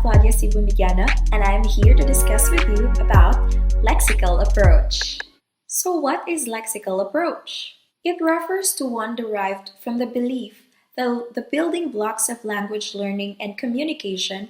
Claudia Bomediano, and I'm here to discuss with you about lexical approach. So what is lexical approach? It refers to one derived from the belief that the building blocks of language learning and communication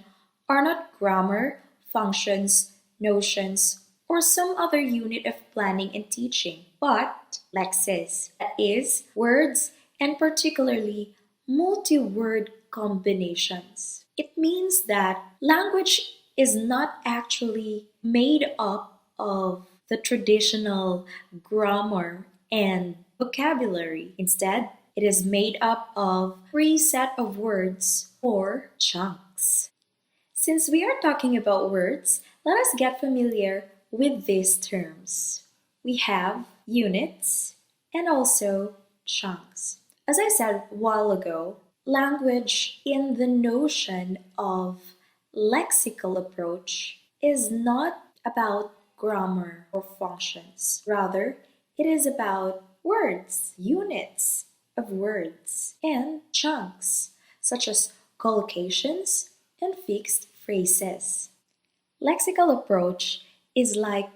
are not grammar, functions, notions, or some other unit of planning and teaching, but lexes, that is, words and particularly multi-word combinations. It means that language is not actually made up of the traditional grammar and vocabulary. Instead, it is made up of three set of words or chunks. Since we are talking about words, let us get familiar with these terms. We have units and also chunks. As I said a while ago, language in the notion of lexical approach is not about grammar or functions. Rather, it is about words, units of words, and chunks, such as collocations and fixed phrases. Lexical approach is like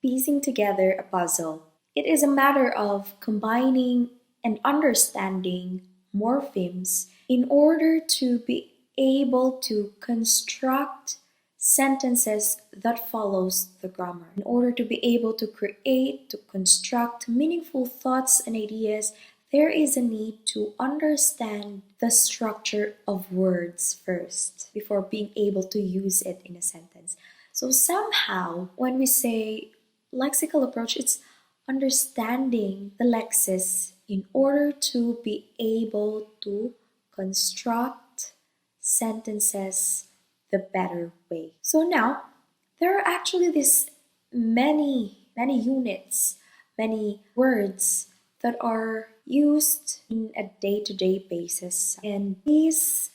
piecing together a puzzle. It is a matter of combining and understanding morphemes in order to be able to construct sentences that follows the grammar. In order to be able to create, to construct meaningful thoughts and ideas, there is a need to understand the structure of words first before being able to use it in a sentence. So somehow, when we say lexical approach, it's understanding the lexis in order to be able to construct sentences the better way. So now, there are actually these many units, many words that are used in a day-to-day basis, and these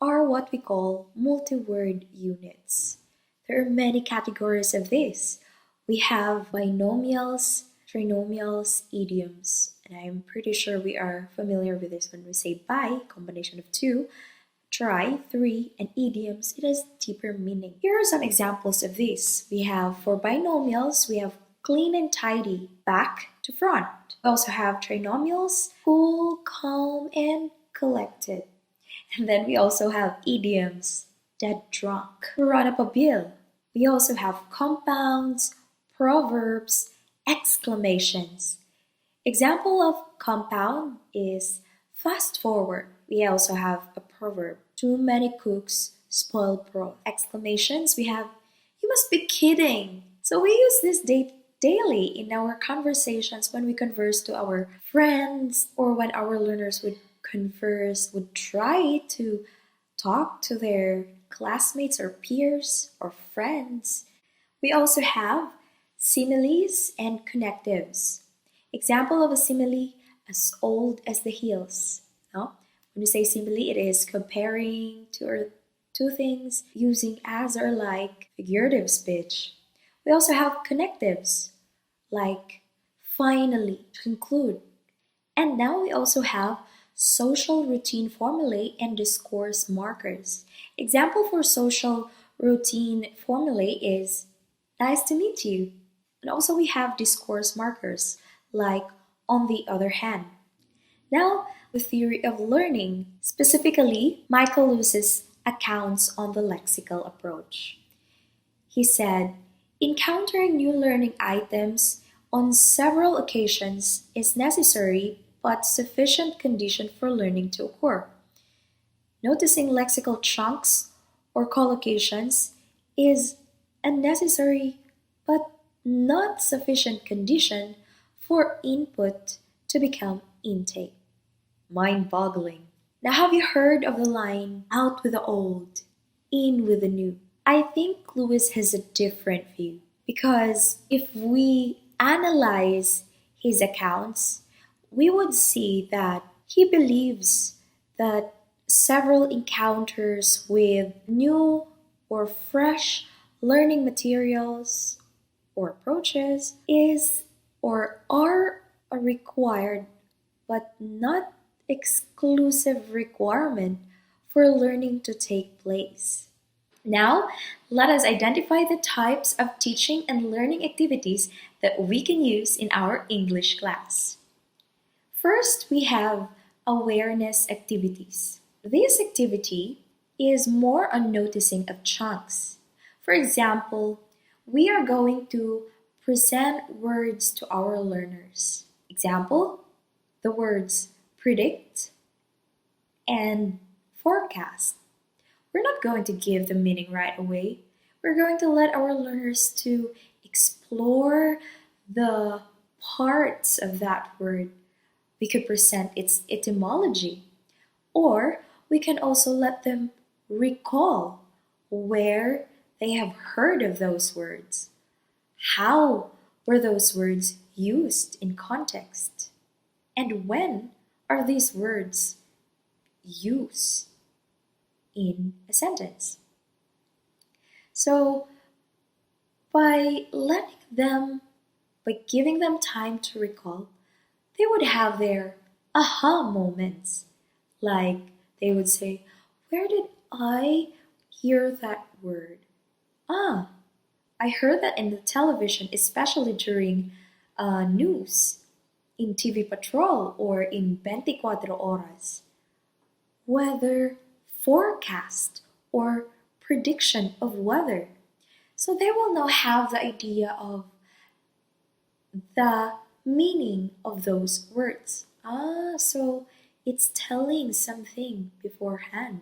are what we call multi-word units. There are many categories of this. We have binomials, trinomials, idioms, and I'm pretty sure we are familiar with this when we say bi, combination of two, tri, three, and idioms. It has deeper meaning. Here are some examples of this. We have, for binomials, we have clean and tidy, back to front. We also have trinomials, cool, calm, and collected. And then we also have idioms, dead drunk, to run up a bill. We also have compounds, proverbs, exclamations. Example of compound is fast forward. We also have a proverb, too many cooks spoil broth. Exclamations, we have, you must be kidding. So we use this daily in our conversations when we converse to our friends or when our learners would try to talk to their classmates or peers or friends. We also have similes and connectives. Example of a simile, as old as the hills. No? When you say simile, it is comparing two things using as or like figurative speech. We also have connectives, like finally, to conclude. And now we also have social routine formulae and discourse markers. Example for social routine formulae is nice to meet you. And also we have discourse markers like on the other hand. Now, the theory of learning, specifically Michael Lewis's accounts on the lexical approach. He said, encountering new learning items on several occasions is necessary but sufficient condition for learning to occur. Noticing lexical chunks or collocations is a necessary but not sufficient condition for input to become intake. Mind-boggling. Now, have you heard of the line, out with the old, in with the new? I think Lewis has a different view because if we analyze his accounts, we would see that he believes that several encounters with new or fresh learning materials or approaches is or are a required but not exclusive requirement for learning to take place. Now, let us identify the types of teaching and learning activities that we can use in our English class. First, we have awareness activities. This activity is more on noticing of chunks. For example, we are going to present words to our learners. Example, the words predict and forecast. We're not going to give the meaning right away. We're going to let our learners to explore the parts of that word. We could present its etymology, or we can also let them recall where they have heard of those words. How were those words used in context? And when are these words used in a sentence? So, by giving them time to recall, they would have their aha moments. Like they would say, where did I hear that word? Ah, I heard that in the television, especially during news, in TV Patrol or in 24 Horas. Weather forecast or prediction of weather. So they will now have the idea of the meaning of those words. Ah, so it's telling something beforehand.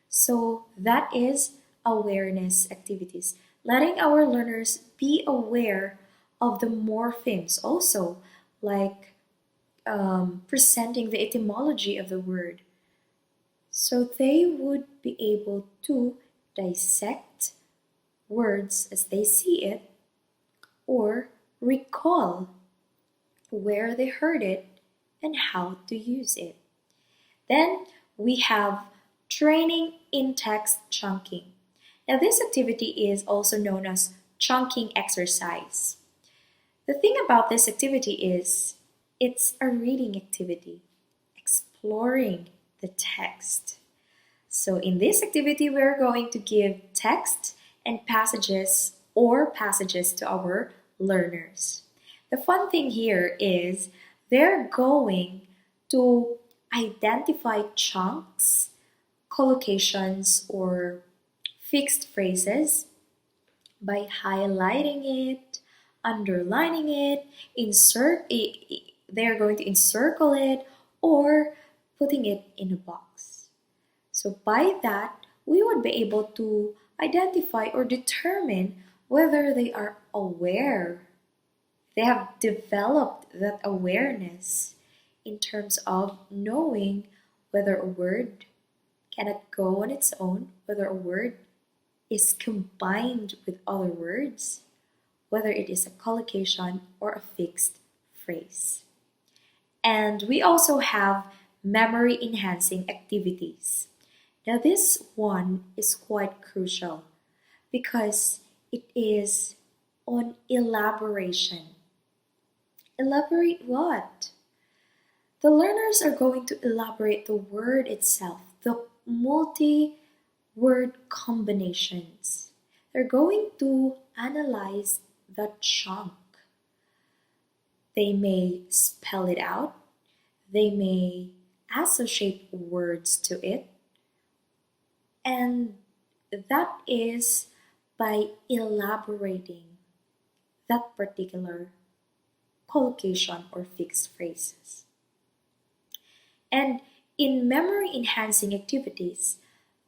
So that is awareness activities, letting our learners be aware of the morphemes also, like presenting the etymology of the word. So they would be able to dissect words as they see it or recall where they heard it and how to use it. Then we have training in text chunking. Now, this activity is also known as chunking exercise. The thing about this activity is it's a reading activity, exploring the text. So, in this activity, we're going to give text and passages to our learners. The fun thing here is they're going to identify chunks, collocations, or fixed phrases by highlighting it, underlining it, they're going to encircle it, or putting it in a box. So by that, we would be able to identify or determine whether they are aware. They have developed that awareness in terms of knowing whether a word cannot go on its own, whether a word is combined with other words, whether it is a collocation or a fixed phrase. And we also have memory enhancing activities. Now, this one is quite crucial because it is on elaboration. Elaborate what? The learners are going to elaborate the word itself, the multi-word combinations. They're going to analyze the chunk. They may spell it out. They may associate words to it. And that is by elaborating that particular collocation or fixed phrases. And in memory enhancing activities,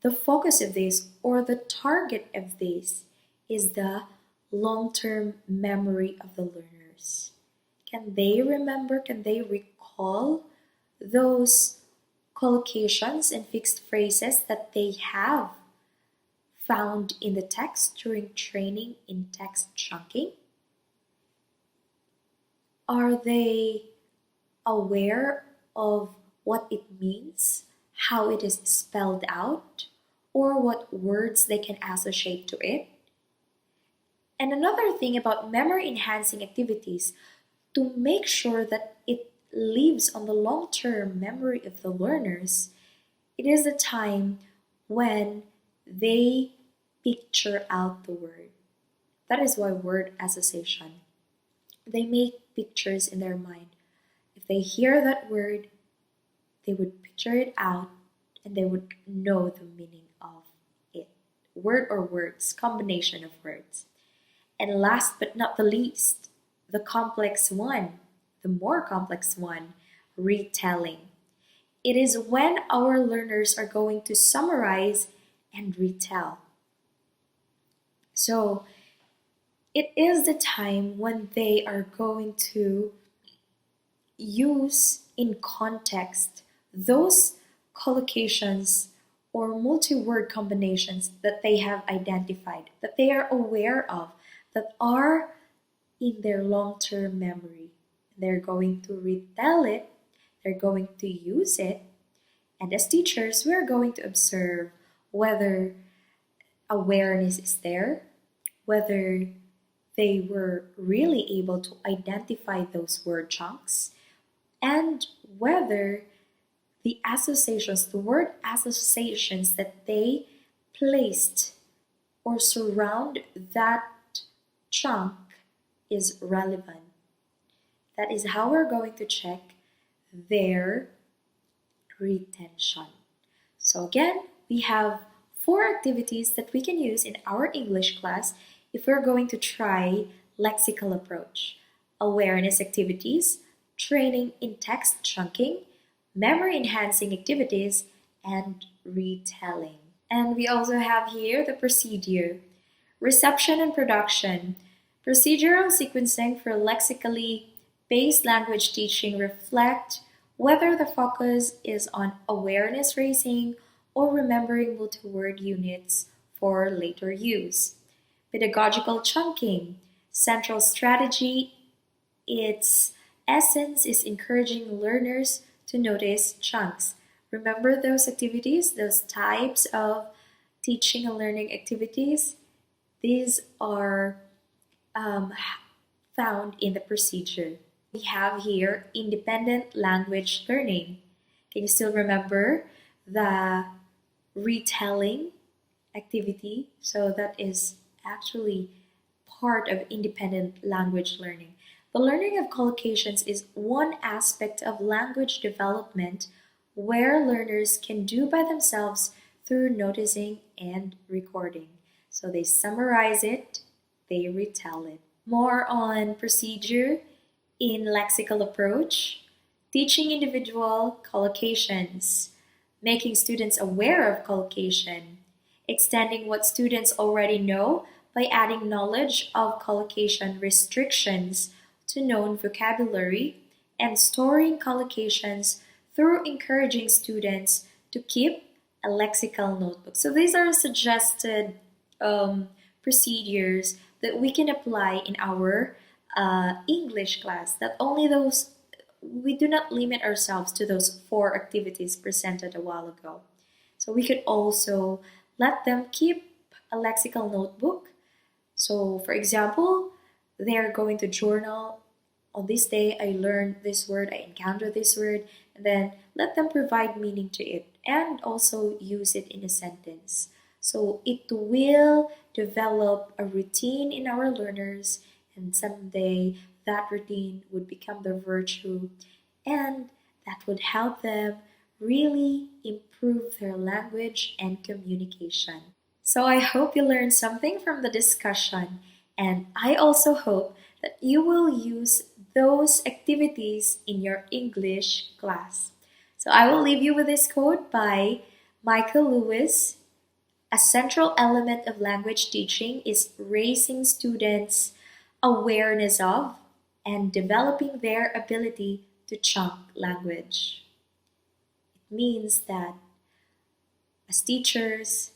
the focus of this or the target of this is the long-term memory of the learners. Can they remember, can they recall those collocations and fixed phrases that they have found in the text during training in text chunking? Are they aware of what it means, how it is spelled out, or what words they can associate to it? And another thing about memory enhancing activities, to make sure that it lives on the long-term memory of the learners, it is the time when they picture out the word. That is why word association. They make pictures in their mind. If they hear that word, they would picture it out and they would know the meaning of it. Word or words, combination of words. And last but not the least, the complex one, the more complex one, retelling. It is when our learners are going to summarize and retell. So it is the time when they are going to use in context those collocations or multi-word combinations that they have identified, that they are aware of, that are in their long-term memory. They're going to retell it, they're going to use it, and as teachers, we're going to observe whether awareness is there, whether they were really able to identify those word chunks, and whether the associations, the word associations that they placed or surround that chunk is relevant. That is how we're going to check their retention. So again, we have 4 activities that we can use in our English class if we're going to try lexical approach. Awareness activities, training in text chunking, memory enhancing activities, and retelling. And we also have here the procedure. Reception and production. Procedural sequencing for lexically based language teaching reflect whether the focus is on awareness raising or remembering multi-word units for later use. Pedagogical chunking. Central strategy. Its essence is encouraging learners to notice chunks. Remember those activities, those types of teaching and learning activities? These are found in the procedure. We have here independent language learning. Can you still remember the retelling activity? So that is actually part of independent language learning. The learning of collocations is one aspect of language development where learners can do by themselves through noticing and recording. So they summarize it, they retell it. More on procedure in lexical approach, teaching individual collocations, making students aware of collocation, extending what students already know by adding knowledge of collocation restrictions to known vocabulary, and storing collocations through encouraging students to keep a lexical notebook. So these are suggested procedures that we can apply in our English class. That only those, we do not limit ourselves to those 4 activities presented a while ago. So we could also let them keep a lexical notebook. So for example, they're going to journal, on this day I learned this word, I encountered this word, and then let them provide meaning to it and also use it in a sentence. So it will develop a routine in our learners, and someday that routine would become their virtue, and that would help them really improve their language and communication. So I hope you learned something from the discussion, and I also hope that you will use those activities in your English class. So I will leave you with this quote by Michael Lewis. A central element of language teaching is raising students' awareness of and developing their ability to chunk language. It means that as teachers,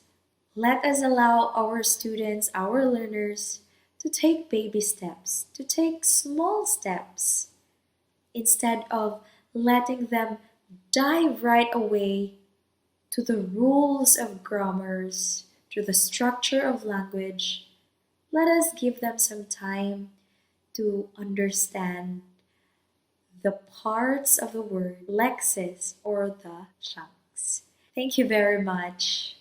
let us allow our students, our learners, to take baby steps, to take small steps, instead of letting them dive right away to the rules of grammars, to the structure of language. Let us give them some time to understand the parts of the word, lexes, or the chunks. Thank you very much.